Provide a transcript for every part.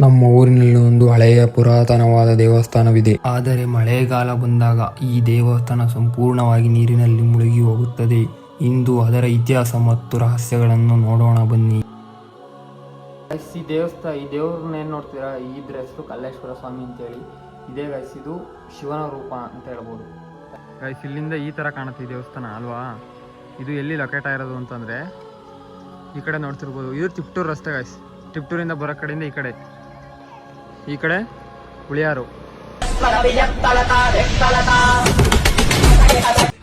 ನಮ್ಮ ಊರಿನಲ್ಲಿ ಒಂದು ಹಳೆಯ ಪುರಾತನವಾದ ದೇವಸ್ಥಾನವಿದೆ. ಆದರೆ ಮಳೆಗಾಲ ಬಂದಾಗ ಈ ದೇವಸ್ಥಾನ ಸಂಪೂರ್ಣವಾಗಿ ನೀರಿನಲ್ಲಿ ಮುಳುಗಿ ಹೋಗುತ್ತದೆ. ಇಂದು ಅದರ ಇತಿಹಾಸ ಮತ್ತು ರಹಸ್ಯಗಳನ್ನು ನೋಡೋಣ ಬನ್ನಿ. ಈ ದೇವ್ರನ್ನ ಏನ್ ನೋಡ್ತೀರಾ, ಇದ್ರ ಹೆಸರು ಕಲ್ಲೇಶ್ವರ ಸ್ವಾಮಿ ಅಂತೇಳಿ. ಇದೇ ಗೈಸ್, ಇದು ಶಿವನ ರೂಪ ಅಂತ ಹೇಳ್ಬೋದು ಗೈಸ್. ಇಲ್ಲಿಂದ ಈ ತರ ಕಾಣುತ್ತೆ ಈ ದೇವಸ್ಥಾನ ಅಲ್ವಾ. ಇದು ಎಲ್ಲಿ ಲೊಕೇಟ್ ಆಗಿರೋದು ಅಂತಂದ್ರೆ ಈ ಕಡೆ ನೋಡ್ತಿರ್ಬೋದು. ಇದು ತಿಪ್ಟೂರು ರಸ್ತೆ ಗೈಸ್. ತಿಪ್ಟೂರಿಂದ ಬರೋ ಕಡೆಯಿಂದ ಈ ಕಡೆ ಹುಳಿಯಾರು.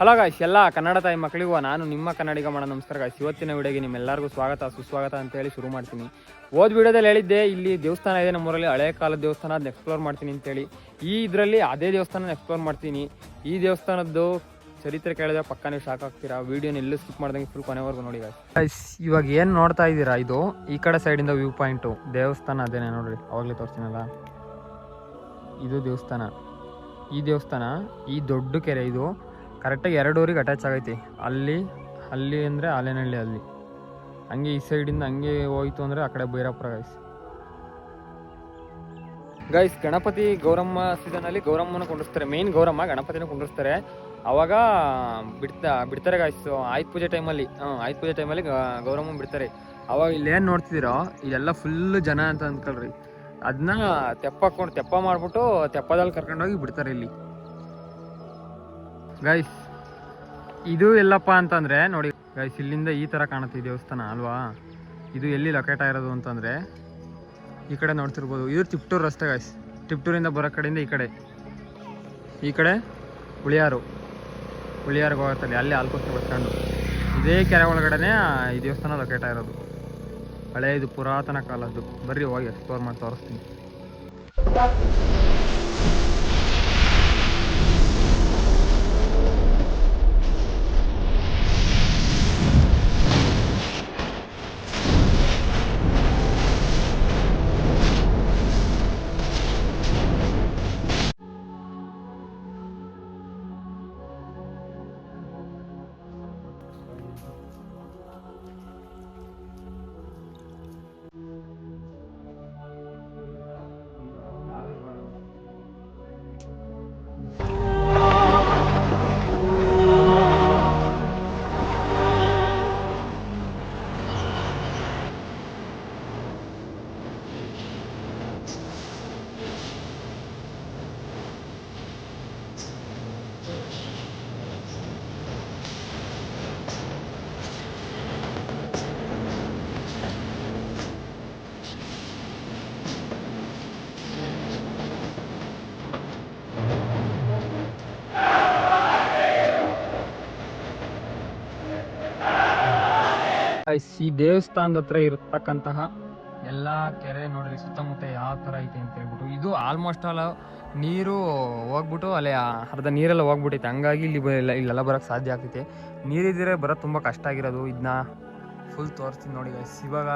ಹಲೋ ಗಾಯ್ಸ್, ಎಲ್ಲ ಕನ್ನಡ ತಾಯಿ ಮಕ್ಕಳಿಗೂ ನಾನು ನಿಮ್ಮ ಕನ್ನಡಿಗ ಮಾಡ ನಮಸ್ಕಾರ ಗಾಯ್ಸ್. ಇವತ್ತಿನ ವಿಡಿಯೋಗೆ ನಿಮ್ಮೆಲ್ಲರಿಗೂ ಸ್ವಾಗತ ಸುಸ್ವಾಗತ ಅಂತ ಹೇಳಿ ಶುರು ಮಾಡ್ತೀನಿ. ಹೋದ್ ವಿಡಿಯೋದಲ್ಲಿ ಹೇಳಿದ್ದೆ ಇಲ್ಲಿ ದೇವಸ್ಥಾನ ಇದೆ ನಮ್ಮೂರಲ್ಲಿ, ಹಳೆ ಕಾಲದ ದೇವಸ್ಥಾನ, ಅದನ್ನ ಎಕ್ಸ್ಪ್ಲೋರ್ ಮಾಡ್ತೀನಿ ಅಂತೇಳಿ. ಇದರಲ್ಲಿ ಅದೇ ದೇವಸ್ಥಾನ ಎಕ್ಸ್ಪ್ಲೋರ್ ಮಾಡ್ತೀನಿ. ಈ ದೇವಸ್ಥಾನದ್ದು ಚರಿತ್ರೆ ಕೇಳಿದ್ರೆ ಪಕ್ಕ ನೀವು ಶಾಕ್ ಆಗ್ತೀರಾ. ವಿಡಿಯೋನ ಎಲ್ಲೂ ಸ್ಕಿಪ್ ಮಾಡ್ದಂಗೆ ಫುಲ್ ಕೊನೆವರೆಗೂ ನೋಡಿ ಗಾಯ್ಸ್. ಇವಾಗ ಏನು ನೋಡ್ತಾ ಇದ್ದೀರಾ, ಇದು ಈ ಕಡೆ ಸೈಡಿಂದ ವ್ಯೂ ಪಾಯಿಂಟು. ದೇವಸ್ಥಾನ ಅದೇನೆ ನೋಡ್ರಿ, ಅವಾಗಲೇ ತೋರಿಸ್ತೀನಲ್ಲ, ಇದು ದೇವಸ್ಥಾನ. ಈ ದೇವಸ್ಥಾನ ಈ ದೊಡ್ಡ ಕೆರೆ, ಇದು ಕರೆಕ್ಟಾಗಿ 2 ಊರಿಗೆ ಅಟ್ಯಾಚ್ ಆಗೈತಿ. ಅಲ್ಲಿ ಅಂದರೆ ಆಲೇನಹಳ್ಳಿ, ಅಲ್ಲಿ ಹಂಗೆ ಈ ಸೈಡಿಂದ ಹಂಗೆ ಹೋಯ್ತು ಅಂದರೆ ಆ ಕಡೆ ಭೈರಪುರ ಗೈಸ್. ಗಣಪತಿ ಗೌರಮ್ಮ ಸೀಸನಲ್ಲಿ ಗೌರಮ್ಮನ ಕುಂಡಿಸ್ತಾರೆ. ಮೇನ್ ಗೌರಮ್ಮ, ಗಣಪತಿನ ಕುಂಡಿಸ್ತಾರೆ. ಅವಾಗ ಬಿಡ್ತಾರೆ ಗಾಯ್ಸ್. ಆಯುಧ ಪೂಜೆ ಟೈಮಲ್ಲಿ ಗೌರಮ್ಮ ಬಿಡ್ತಾರೆ. ಅವಾಗ ಇಲ್ಲೇನು ನೋಡ್ತಿದ್ದೀರೋ ಇದೆಲ್ಲ ಫುಲ್ ಜನ ಅಂತ ಅಂದ್ಕೊಳ್ರಿ. ಅದನ್ನ ತೆಪ್ಪ ಮಾಡ್ಬಿಟ್ಟು ತೆಪ್ಪದಲ್ಲಿ ಕರ್ಕೊಂಡೋಗಿ ಬಿಡ್ತಾರೆ ಇಲ್ಲಿ ಗೈಸ್. ಇದು ಎಲ್ಲಪ್ಪ ಅಂತಂದ್ರೆ ನೋಡಿ ಗೈಸ್, ಇಲ್ಲಿಂದ ಈ ತರ ಕಾಣುತ್ತೆ ಈ ದೇವಸ್ಥಾನ ಅಲ್ವಾ. ಇದು ಎಲ್ಲಿ ಲೊಕೇಟ್ ಆಗಿರೋದು ಅಂತಂದ್ರೆ ಈ ಕಡೆ ನೋಡ್ತಿರ್ಬೋದು. ಇದು ತಿಪ್ಟೂರು ರಸ್ತೆ ಗೈಸ್. ತಿಪ್ಟೂರಿಂದ ಬರೋ ಕಡೆಯಿಂದ ಈ ಕಡೆ ಹುಳಿಯಾರ್ಗೆ ಹೋಗುತ್ತಲ್ಲಿ, ಅಲ್ಲಿ ಆಲ್ಕೋಸ್ತಿ ಬಸ್ ಸ್ಟ್ಯಾಂಡು. ಇದೇ ಕೆರೆ ಒಳಗಡೆನೆ ಈ ದೇವಸ್ಥಾನ ಲೊಕೇಟ್ ಆಗಿರೋದು. ಹಳೆಯದು ಪುರಾತನ ಕಾಲದ್ದು. ಬರ್ರಿ ಹೋಗಿ ಎಕ್ಸ್ಪ್ಲೋರ್ ಮಾಡಿ ತೋರಿಸ್ತೀನಿ. ಈ ದೇವಸ್ಥಾನದ ಹತ್ರ ಇರತಕ್ಕಂತಹ ಎಲ್ಲ ಕೆರೆ ನೋಡ್ರಿ, ಸುತ್ತಮುತ್ತ ಯಾವ ತರ ಐತೆ ಅಂತ ಹೇಳ್ಬಿಟ್ಟು. ಇದು ಆಲ್ಮೋಸ್ಟ್ ಆಲ್ ನೀರು ಹೋಗ್ಬಿಟ್ಟು ಅಲ್ಲಿ ಅರ್ಧ ನೀರೆಲ್ಲ ಹೋಗ್ಬಿಟ್ಟೈತೆ. ಹಂಗಾಗಿ ಇಲ್ಲೆಲ್ಲ ಬರೋಕ್ಕೆ ಸಾಧ್ಯ ಆಗ್ತೈತೆ. ನೀರಿದ್ರೆ ಬರೋದು ತುಂಬ ಕಷ್ಟ ಆಗಿರೋದು. ಇದನ್ನ ಫುಲ್ ತೋರಿಸ್ತೀನಿ ನೋಡಿ ಗೈಸ್. ಇವಾಗ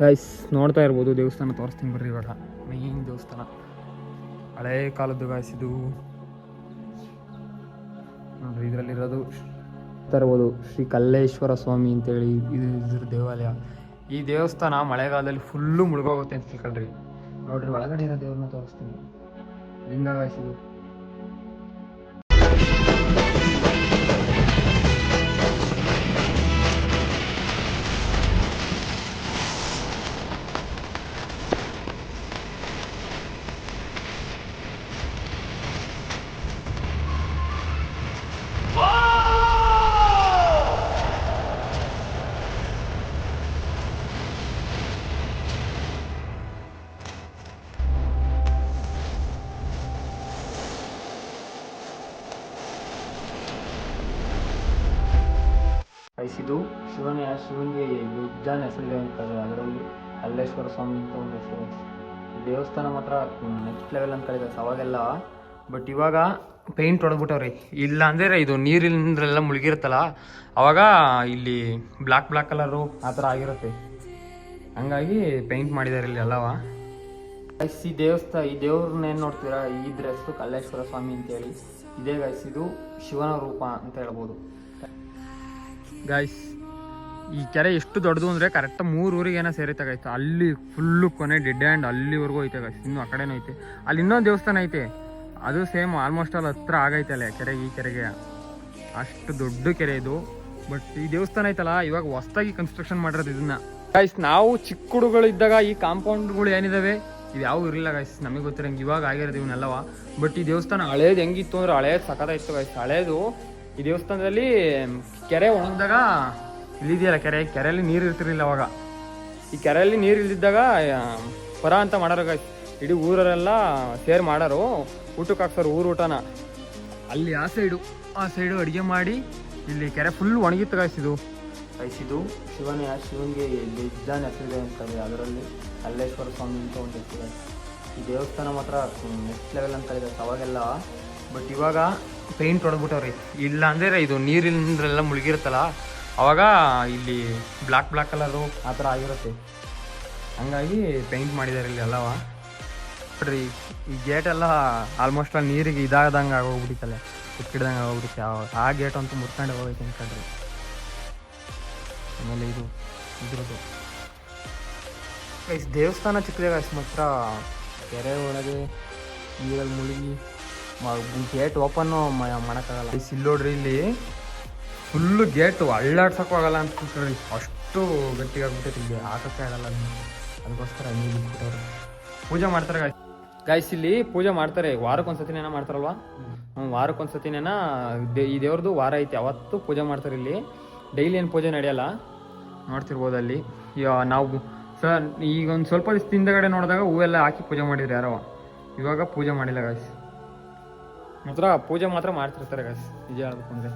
ಗೈಸ್ ನೋಡ್ತಾ ಇರ್ಬೋದು ದೇವಸ್ಥಾನ, ತೋರಿಸ್ತೀನಿ ಬರ್ರಿ. ಇವಾಗ ಮೇನ್ ದೇವಸ್ಥಾನ ಹಳೇ ಕಾಲದ್ದು ಗೈಸ್. ಇದು ನೋಡ್ರಿ, ಇದರಲ್ಲಿರೋದು ತರ್ಬೋದು ಶ್ರೀ ಕಲ್ಲೇಶ್ವರ ಸ್ವಾಮಿ ಅಂತೇಳಿ ಇದ್ರ ದೇವಾಲಯ. ಈ ದೇವಸ್ಥಾನ ಮಳೆಗಾಲದಲ್ಲಿ ಫುಲ್ಲು ಮುಳುಗೋಗುತ್ತೆ ಅಂತ ತಿಳ್ಕೊಳ್ರಿ. ನೋಡ್ರಿ, ಒಳಗಡೆ ಇರೋ ದೇವ್ರನ್ನ ತೋರಿಸ್ತೀನಿ. ಲಿಂಗ ಗಾಯ್ಸ್ ಇದು. ಇದು ಶಿವನಿಗೆ ಉದ್ದಾನ ಹೆಸರಿದೆ ಅಂತ, ಅದರಲ್ಲಿ ಕಲ್ಲೇಶ್ವರ ಸ್ವಾಮಿ ಅಂತ ಒಂದು ಹೆಸರು. ದೇವಸ್ಥಾನ ಮಾತ್ರ ನೆಕ್ಸ್ಟ್ ಲೆವೆಲ್ ಅಂತ ಕರೀತಾರೆ ಅವಾಗೆಲ್ಲ. ಬಟ್ ಇವಾಗ ಪೇಂಟ್ ಹೊಡೆದ್ಬಿಟ್ಟವ್ರಿ. ಇಲ್ಲ ಅಂದರೆ ಇದು ನೀರಿನಿಂದೆಲ್ಲ ಮುಳುಗಿರುತ್ತಲ್ಲ, ಅವಾಗ ಇಲ್ಲಿ ಬ್ಲ್ಯಾಕ್ ಕಲರು ಆ ಥರ ಆಗಿರುತ್ತೆ. ಹಂಗಾಗಿ ಪೇಂಟ್ ಮಾಡಿದ್ದಾರೆ ಇಲ್ಲಿ ಎಲ್ಲವ. ಈ ದೇವ್ರನ್ನ ಏನು ನೋಡ್ತೀರಾ, ಇದ್ರ ಹೆಸರು ಕಲ್ಲೇಶ್ವರ ಸ್ವಾಮಿ ಅಂತೇಳಿ. ಇದೇ ಗೈಸ್, ಇದು ಶಿವನ ರೂಪ ಅಂತ ಹೇಳ್ಬೋದು. ಗಾಯ್ಸ್ ಈ ಕೆರೆ ಎಷ್ಟು ದೊಡ್ಡದು ಅಂದರೆ ಕರೆಕ್ಟ್ 3 ಊರಿಗೆ ಏನೋ ಸೇರಿತೆ ಗೈಸ್. ಅಲ್ಲಿ ಫುಲ್ಲು ಕೊನೆ ಡೆಡ್ ಆ್ಯಂಡ್ ಅಲ್ಲಿವರೆಗೂ ಐತೆ ಗೈಸ್. ಇನ್ನೂ ಆ ಕಡೆನೂ ಐತೆ. ಅಲ್ಲಿ ಇನ್ನೊಂದು ದೇವಸ್ಥಾನ ಐತೆ, ಅದು ಸೇಮ್ ಆಲ್ಮೋಸ್ಟ್ ಅಲ್ಲಿ ಹತ್ರ ಆಗೈತೆ ಅಲ್ಲೇ ಕೆರೆಗೆ. ಈ ಕೆರೆಗೆ ಅಷ್ಟು ದೊಡ್ಡ ಕೆರೆ ಇದು. ಬಟ್ ಈ ದೇವಸ್ಥಾನ ಐತಲ್ಲ ಇವಾಗ ಹೊಸದಾಗಿ ಕನ್ಸ್ಟ್ರಕ್ಷನ್ ಮಾಡಿರೋದು ಇದನ್ನ ಗೈಸ್. ನಾವು ಚಿಕ್ಕ ಹುಡುಗಗಳಿದ್ದಾಗ ಈ ಕಾಂಪೌಂಡ್ಗಳು ಏನಿದಾವೆ ಇದು ಯಾವ ಇರಲಿಲ್ಲ ಗೈಸ್, ನಮಗೆ ಗೊತ್ತಿರಂಗೆ ಇವಾಗ ಆಗಿರೋದು ಇವನ್ನೆಲ್ಲವ. ಬಟ್ ಈ ದೇವಸ್ಥಾನ ಹಳೇದು ಹೆಂಗಿತ್ತು ಅಂದ್ರೆ ಹಳೇದು ಸಖತ್ತಾಯಿತ್ತು ಗೈಸ್. ಹಳೇದು ಈ ದೇವಸ್ಥಾನದಲ್ಲಿ ಕೆರೆ ಒಣಗಿದಾಗ ಇಲ್ಲಿದೆಯಲ್ಲ ಕೆರೆಯಲ್ಲಿ ನೀರು ಇರ್ತಿರ್ಲಿಲ್ಲ ಅವಾಗ. ಈ ಕೆರೆಯಲ್ಲಿ ನೀರು ಇಲ್ದಿದ್ದಾಗ ಪರ ಅಂತ ಮಾಡೋರು ಗೈಸ್. ಇಡೀ ಊರರೆಲ್ಲ ಸೇರ್ ಮಾಡೋರು, ಊಟಕ್ಕೆ ಹಾಕ್ಸೋರು ಊರ ಊಟನ. ಅಲ್ಲಿ ಆ ಸೈಡು ಅಡುಗೆ ಮಾಡಿ ಇಲ್ಲಿ ಕೆರೆ ಫುಲ್ ಒಣಗಿತ್ತು ಗೈಸ್. ಇದು ಶಿವನಿಗೆ ಬೆಜ್ಜಾನ್ ಹೆಸರಿದೆ ಅಂತದೆ. ಅದರಲ್ಲಿ ಅಲ್ಲೇಶ್ವರ ಸ್ವಾಮಿ ಅಂತ ಒಂದು ಹೆಸರಿದೆ. ಈ ದೇವಸ್ಥಾನ ಮಾತ್ರ ನೆಕ್ಸ್ಟ್ ಲೆವೆಲ್ ಅಂತ ಇದೆ ಅವಾಗೆಲ್ಲ. ಬಟ್ ಇವಾಗ ಪೇಂಟ್ ಹೊಡೆದ್ಬಿಟ್ಟವ್ರಿ. ಇಲ್ಲ ಅಂದರೆ ಇದು ನೀರಿನಿಂದೆಲ್ಲ ಮುಳುಗಿರುತ್ತಲ್ಲ ಅವಾಗ ಇಲ್ಲಿ ಬ್ಲ್ಯಾಕ್ ಕಲರು ಆ ಥರ ಆಗಿರುತ್ತೆ. ಹಂಗಾಗಿ ಪೇಂಟ್ ಮಾಡಿದ್ದಾರೆ ಇಲ್ಲಿ ಎಲ್ಲವ. ನೋಡ್ರಿ ಈ ಗೇಟೆಲ್ಲ ಆಲ್ಮೋಸ್ಟ್ ಅಲ್ಲಿ ನೀರಿಗೆ ಇದಾದಂಗೆ ಆಗೋಗ್ಬಿಟ್ಟಿತ್ತಲ್ಲ, ಕುಕ್ಕಿಡ್ದಂಗೆ ಆಗೋಗ್ಬಿಡುತ್ತೆ. ಆ ಗೇಟ್ ಅಂತೂ ಮುರ್ಕೊಂಡು ಹೋಗೈತೆ ಅನ್ಕೊಂಡ್ರಿ. ಆಮೇಲೆ ಇದ್ರದ್ದು ದೇವಸ್ಥಾನ ಚಿಕ್ಕದಾಗ ಅಷ್ಟು ಮಾತ್ರ ಕೆರೆ ಒಳಗೆ ನೀರಲ್ಲಿ ಮುಳುಗಿ ಗೇಟ್ ಓಪನ್ನು ಮಾಡೋಕ್ಕಾಗಲ್ಲ. ಇಲ್ಲಿ ನೋಡ್ರಿ, ಇಲ್ಲಿ ಫುಲ್ಲು ಗೇಟು ಅಳ್ಳಾಡ್ಸೋಕ್ಕೂ ಆಗಲ್ಲ ಅನ್ಸ್ಬಿಟ್ರಿ. ಅಷ್ಟು ಗಟ್ಟಿಗಾಗ್ಬಿಟ್ಟೈತೆ ಇಲ್ಲಿ, ಹಾಕೋಕ್ಕೆ ಆಗಲ್ಲ. ಅದಕ್ಕೋಸ್ಕರ ನೀರು ಬಿಟ್ಬಿಟ್ಟವ್ರು. ಪೂಜೆ ಮಾಡ್ತಾರೆ ಗಾಯ್ಸ್. ಇಲ್ಲಿ ಪೂಜೆ ಮಾಡ್ತಾರೆ ವಾರಕ್ಕೊಂದ್ಸತಿನೇನ ಮಾಡ್ತಾರಲ್ವ. ವಾರಕ್ಕೊಂದ್ಸತಿನೇನ ಈ ದೇವ್ರದ್ದು ವಾರ ಐತಿ, ಅವತ್ತು ಪೂಜೆ ಮಾಡ್ತಾರೆ ಇಲ್ಲಿ. ಡೈಲಿ ಏನು ಪೂಜೆ ನಡೆಯಲ್ಲ, ನೋಡ್ತಿರ್ಬೋದು ಅಲ್ಲಿ. ಈಗ ನಾವು ಈಗ ಒಂದು ಸ್ವಲ್ಪ ದಿವಸ ಹಿಂದಗಡೆ ನೋಡಿದಾಗ ಹೂವೆಲ್ಲ ಹಾಕಿ ಪೂಜೆ ಮಾಡಿದ್ರು ಯಾರೋ. ಇವಾಗ ಪೂಜೆ ಮಾಡಿಲ್ಲ ಗಾಯ್ಸ್. ಮಾತ್ರ ಪೂಜೆ ಮಾತ್ರ ಮಾಡ್ತಿರ್ತಾರೆ ಗಾಯ್ಸ್, ನಿಜ ಹೇಳ್ಬೇಕು ಅಂದರೆ.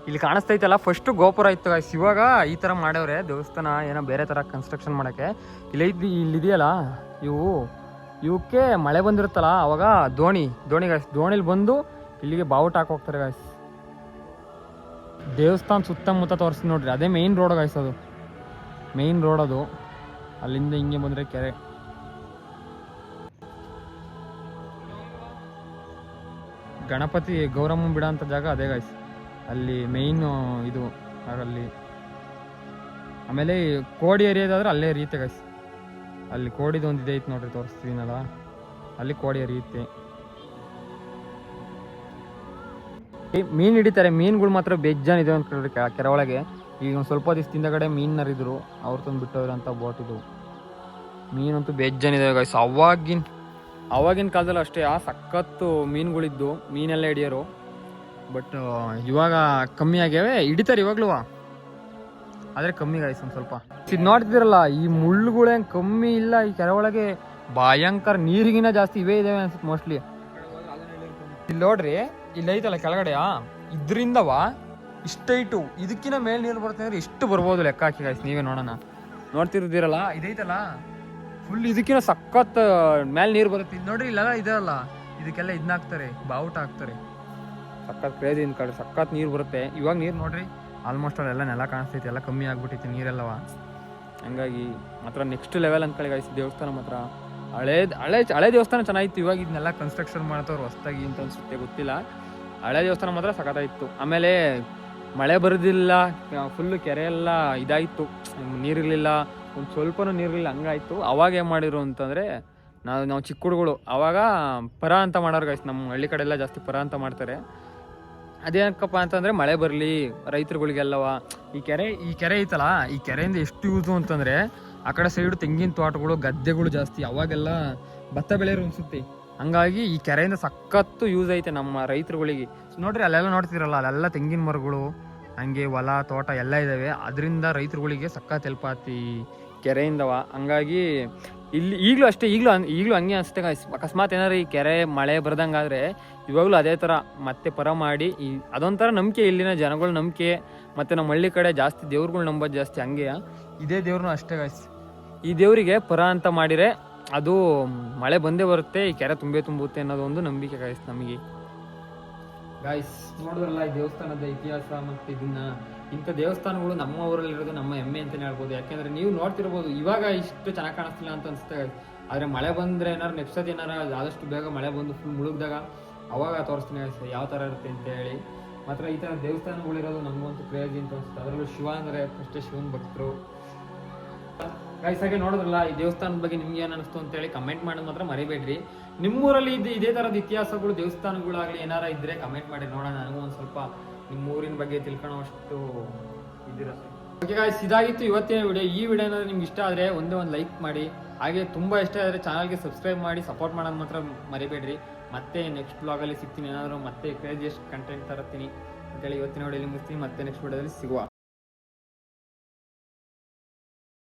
ಇಲ್ಲಿ ಕಾಣಿಸ್ತೈತಲ್ಲ ಫಸ್ಟು ಗೋಪುರ ಇತ್ತು ಗಾಯ್ಸ್. ಇವಾಗ ಈ ಥರ ಮಾಡವ್ರೆ ದೇವಸ್ಥಾನ, ಏನೋ ಬೇರೆ ಥರ ಕನ್ಸ್ಟ್ರಕ್ಷನ್ ಮಾಡೋಕ್ಕೆ. ಇಲ್ಲಿದೆಯಲ್ಲ ಇವಕ್ಕೆ ಮಳೆ ಬಂದಿರುತ್ತಲ್ಲ ಅವಾಗ ದೋಣಿ ಗಾಯ್ಸ್, ದೋಣಿಲಿ ಬಂದು ಇಲ್ಲಿಗೆ ಬಾವುಟ ಹಾಕೋಗ್ತಾರೆ ಗಾಯ್ಸ್. ದೇವಸ್ಥಾನ ಸುತ್ತಮುತ್ತ ತೋರಿಸ್ತೀನಿ ನೋಡ್ರಿ, ಅದೇ ಮೇಯ್ನ್ ರೋಡ್ ಗಾಯ್ಸ್. ಅದು ಮೇಯ್ನ್ ರೋಡ್ ಅದು. ಅಲ್ಲಿಂದ ಹಿಂಗೆ ಬಂದರೆ ಕೆರೆ. ಗಣಪತಿ ಗೌರಮ್ಮ ಬಿಡ ಅಂತ ಜಾಗ ಅದೇ ಗಾಯ್ಸ್. ಅಲ್ಲಿ ಮೇಯ್ನ್ ಇದು ಅಲ್ಲಿ. ಆಮೇಲೆ ಕೋಡಿ ಹರಿಯೋದಾದ್ರೆ ಅಲ್ಲೇ ಹರಿಯುತ್ತೆ ಗಾಯ್ಸ್. ಅಲ್ಲಿ ಕೋಡಿದು ಒಂದು ಇದೆ ಐತೆ ನೋಡ್ರಿ, ತೋರಿಸ್ತೀನಲ್ಲ ಅಲ್ಲಿ ಕೋಡಿ ಹರಿಯುತ್ತೆ. ಮೀನು ಹಿಡಿತಾರೆ, ಮೀನುಗಳು ಮಾತ್ರ ಬೇಜಾನ್ ಇದೆ ಅಂತ ಕೆರೆ ಒಳಗೆ. ಈಗ ಒಂದು ಸ್ವಲ್ಪ ದಿವಸದಿಂದ ಕಡೆ ಮೀನು ಹರಿದ್ರು, ಅವ್ರು ತಂದು ಬಿಟ್ಟವ್ರೆ ಅಂತ ಬೋಟ್. ಇದು ಮೀನಂತೂ ಬೇಜಾನ್ ಇದೆ ಗಾಯ್ಸ್. ಅವಾಗಿನ ಕಾಲದಲ್ಲಿ ಅಷ್ಟೇ ಸಖತ್ತು ಮೀನುಗಳಿದ್ದು, ಮೀನೆಲ್ಲ ಹಿಡಿಯೋರು. ಬಟ್ ಇವಾಗ ಕಮ್ಮಿ ಆಗ್ಯಾವೆ, ಹಿಡಿತಾರೆ ಇವಾಗ್ಲೂ, ಆದರೆ ಕಮ್ಮಿ ಗಾಯ್ಸ್ ಒಂದು ಸ್ವಲ್ಪ. ಇದು ನೋಡ್ತಿದ್ದೀರಲ್ಲ, ಈ ಮುಳ್ಳುಗಳೇನು ಕಮ್ಮಿ ಇಲ್ಲ ಈ ಕೆರೆ ಒಳಗೆ. ಭಯಂಕರ ನೀರಿಗಿನ ಜಾಸ್ತಿ ಇವೇ ಇದಾವೆ ಅನ್ಸುತ್ತೆ ಮೋಸ್ಟ್ಲಿ. ಇಲ್ಲಿ ನೋಡ್ರಿ, ಇಲ್ಲಿ ಐತಲ್ಲ ಕೆಳಗಡೆ ಇದ್ರಿಂದವ ಇಷ್ಟೈಟು, ಇದಕ್ಕಿಂತ ಮೇಲೆ ನೀರು ಬರುತ್ತೆ ಅಂದ್ರೆ ಎಷ್ಟು ಬರ್ಬೋದು ಲೆಕ್ಕ ಹಾಕಿ ಗಾಯ್ಸ್, ನೀವೇ ನೋಡೋಣ. ನೋಡ್ತಿರೋದಿರಲ್ಲ ಇದೈತಲ್ಲ ಫುಲ್, ಇದಕ್ಕಿಂತ ಸಖತ್ ಮೇಲೆ ನೀರು ಬರುತ್ತೆ. ಇದು ನೋಡ್ರಿ ಇಲ್ಲೆಲ್ಲ ಇದೆಯಲ್ಲ, ಇದಕ್ಕೆಲ್ಲ ಇದನ್ನ ಹಾಕ್ತಾರೆ, ಬಾವುಟ ಹಾಕ್ತಾರೆ. ಸಖತ್ ಕ್ರೇಜ್ ಇನ್ ಕಡೆ ಸಖತ್ ನೀರು ಬರುತ್ತೆ. ಇವಾಗ ನೀರು ನೋಡ್ರಿ ಆಲ್ಮೋಸ್ಟ್ ಅಲ್ಲೆಲ್ಲ ನೆಲ ಕಾಣಿಸ್ತೈತೆ, ಎಲ್ಲ ಕಮ್ಮಿ ಆಗ್ಬಿಟ್ಟೈತೆ ನೀರೆಲ್ಲವ. ಹಂಗಾಗಿ ಮಾತ್ರ ನೆಕ್ಸ್ಟ್ ಲೆವೆಲ್ ಅಂದ್ಕೊಳ್ಳಿ ಗಾಯ್ಸ್. ದೇವಸ್ಥಾನ ಮಾತ್ರ ಹಳೆ ದೇವಸ್ಥಾನ ಚೆನ್ನಾಗಿತ್ತು. ಇವಾಗ ಇದನ್ನೆಲ್ಲ ಕನ್ಸ್ಟ್ರಕ್ಷನ್ ಮಾಡ್ತವ್ರು ಹೊಸದಾಗಿ ಅಂತ ಅನ್ಸುತ್ತೆ, ಗೊತ್ತಿಲ್ಲ. ಹಳೆ ದೇವಸ್ಥಾನ ಮಾತ್ರ ಸಖತ್ತಾಯಿತ್ತು. ಆಮೇಲೆ ಮಳೆ ಬರೋದಿಲ್ಲ, ಫುಲ್ಲು ಕೆರೆ ಎಲ್ಲ ಇದಾಯಿತು, ನೀರಿರಲಿಲ್ಲ, ಒಂದು ಸ್ವಲ್ಪನೂ ನೀರಿರಲಿಲ್ಲ, ಹಂಗಾಯಿತು. ಅವಾಗ ಏನು ಮಾಡಿದ್ರು ಅಂತಂದರೆ, ನಾವು ಚಿಕ್ಕ ಹುಡುಗರು ಅವಾಗ ಪರ ಅಂತ ಮಾಡೋರು ಗಾಯ್ಸ್. ನಮ್ಮ ಹಳ್ಳಿ ಕಡೆ ಎಲ್ಲ ಜಾಸ್ತಿ ಪರ ಅಂತ ಮಾಡ್ತಾರೆ. ಅದೇನಕ್ಕಪ್ಪ ಅಂತಂದರೆ ಮಳೆ ಬರಲಿ ರೈತರುಗಳಿಗೆಲ್ಲವ. ಈ ಕೆರೆ ಐತಲ್ಲ, ಈ ಕೆರೆಯಿಂದ ಎಷ್ಟು ಯೂಸು ಅಂತಂದರೆ, ಆ ಕಡೆ ಸೈಡು ತೆಂಗಿನ ತೋಟಗಳು, ಗದ್ದೆಗಳು ಜಾಸ್ತಿ. ಅವಾಗೆಲ್ಲ ಭತ್ತ ಬೆಳೆಯೋರು ಅನಿಸುತ್ತೆ. ಹಂಗಾಗಿ ಈ ಕೆರೆಯಿಂದ ಸಖತ್ತು ಯೂಸ್ ಐತೆ ನಮ್ಮ ರೈತರುಗಳಿಗೆ. ನೋಡ್ರಿ ಅಲ್ಲೆಲ್ಲ ನೋಡ್ತಿರಲ್ಲ, ಅಲ್ಲೆಲ್ಲ ತೆಂಗಿನ ಮರಗಳು, ಹಂಗೆ ಹೊಲ ತೋಟ ಎಲ್ಲ ಇದ್ದಾವೆ. ಅದರಿಂದ ರೈತರುಗಳಿಗೆ ಸಖತ್ ಹೆಲ್ಪ್ ಆತಿ ಕೆರೆಯಿಂದವ. ಹಂಗಾಗಿ ಇಲ್ಲಿ ಈಗಲೂ ಅಷ್ಟೇ, ಈಗಲೂ ಹಂಗೆ ಅನಿಸುತ್ತೆ. ಅಕಸ್ಮಾತ್ ಏನಾರು ಈ ಕೆರೆ ಮಳೆ ಬರ್ದಂಗಾದರೆ ಇವಾಗಲೂ ಅದೇ ಥರ ಮತ್ತೆ ಪರ ಮಾಡಿ ಅದೊಂಥರ ನಂಬಿಕೆ, ಇಲ್ಲಿನ ಜನಗಳ ನಂಬಿಕೆ. ಮತ್ತು ನಮ್ಮ ಹಳ್ಳಿ ಕಡೆ ಜಾಸ್ತಿ ದೇವ್ರುಗಳು ನಂಬೋದು ಜಾಸ್ತಿ. ಹಂಗೆ ಇದೇ ದೇವ್ರನ್ನೂ ಅಷ್ಟೇ ಗಾಯ್ಸ್. ಈ ದೇವರಿಗೆ ಪರ ಅಂತ ಮಾಡಿದರೆ ಅದು ಮಳೆ ಬಂದೇ ಬರುತ್ತೆ, ಈ ಕೆರೆ ತುಂಬುತ್ತೆ ಅನ್ನೋದು ಒಂದು ನಂಬಿಕೆ ಗಾಯ್ಸ್ ನಮಗೆ. ಗಾಯ್ಸ್ ನೋಡಿದ್ರಲ್ಲ ಈ ದೇವಸ್ಥಾನದ ಇತಿಹಾಸ. ಮತ್ತು ಇಂಥ ದೇವಸ್ಥಾನಗಳು ನಮ್ಮ ಊರಲ್ಲಿರೋದು ನಮ್ಮ ಹೆಮ್ಮೆ ಅಂತಲೇ ಹೇಳ್ಬೋದು. ಯಾಕೆಂದರೆ ನೀವು ನೋಡ್ತಿರ್ಬೋದು, ಇವಾಗ ಇಷ್ಟು ಚೆನ್ನಾಗಿ ಕಾಣಿಸ್ತಿಲ್ಲ ಅಂತ ಅನಿಸುತ್ತೆ. ಆದರೆ ಮಳೆ ಬಂದರೆ ಏನಾರು ನೆಕ್ಸ್ಟ್ ಸತಿ ಏನಾರು ಆದಷ್ಟು ಬೇಗ ಮಳೆ ಬಂದು ಫುಲ್ ಮುಳುಗ್ದಾಗ ಅವಾಗ ತೋರಿಸ್ತೀನಿ ಯಾವ ಥರ ಇರುತ್ತೆ ಅಂತ ಹೇಳಿ. ಮಾತ್ರ ಈ ಥರ ದೇವಸ್ಥಾನಗಳಿರೋದು ನಮಗಂತೂ ಕ್ರೇಜಿ ಅಂತ ಅನ್ಸುತ್ತೆ. ಅದರಲ್ಲೂ ಶಿವ ಅಂದರೆ ಫಸ್ಟೇ ಶಿವನ ಭಕ್ತರು. ಗೈಸ್ ಹಾಗೆ ನೋಡಿದ್ರಲ್ಲ, ಈ ದೇವಸ್ಥಾನದ ಬಗ್ಗೆ ನಿಮ್ಗೆ ಏನು ಅನಿಸ್ತು ಅಂತೇಳಿ ಕಮೆಂಟ್ ಮಾಡೋದು ಮಾತ್ರ ಮರಿಬೇಡ್ರಿ. ನಿಮ್ಮೂರಲ್ಲಿ ಇದೇ ಥರದ ಇತಿಹಾಸಗಳು ದೇವಸ್ಥಾನಗಳಾಗಲಿ ಏನಾರ ಇದ್ದರೆ ಕಮೆಂಟ್ ಮಾಡಿ ನೋಡೋಣ. ನನಗೂ ಒಂದು ಸ್ವಲ್ಪ ನಿಮ್ಮೂರಿನ ಬಗ್ಗೆ ತಿಳ್ಕೊಳ್ಳೋಷ್ಟು ಇದಿರುತ್ತೆ. ಓಕೆ ಗಾಯ್ಸ್, ಇದಾಗಿತ್ತು ಇವತ್ತಿನ ವಿಡಿಯೋ. ಈ ವಿಡಿಯೋ ಏನಾದರೂ ನಿಮ್ಗೆ ಇಷ್ಟ ಆದರೆ ಒಂದೇ ಒಂದು ಲೈಕ್ ಮಾಡಿ. ಹಾಗೆ ತುಂಬ ಇಷ್ಟ ಆದರೆ ಚಾನಲ್ಗೆ ಸಬ್ಸ್ಕ್ರೈಬ್ ಮಾಡಿ ಸಪೋರ್ಟ್ ಮಾಡೋದು ಮಾತ್ರ ಮರಿಬೇಡ್ರಿ. ಮತ್ತೆ ನೆಕ್ಸ್ಟ್ ಬ್ಲಾಗಲ್ಲಿ ಸಿಗ್ತೀನಿ. ಏನಾದರೂ ಮತ್ತೆ ಕ್ರೇಜಿಯಸ್ಟ್ ಕಂಟೆಂಟ್ ತರ್ತೀನಿ ಅಂತೇಳಿ ಇವತ್ತಿನ ವಿಡಿಯೋಲಿ ಮುಗಿಸ್ತೀನಿ. ಮತ್ತೆ ನೆಕ್ಸ್ಟ್ ವಿಡಿಯೋದಲ್ಲಿ ಸಿಗುವ.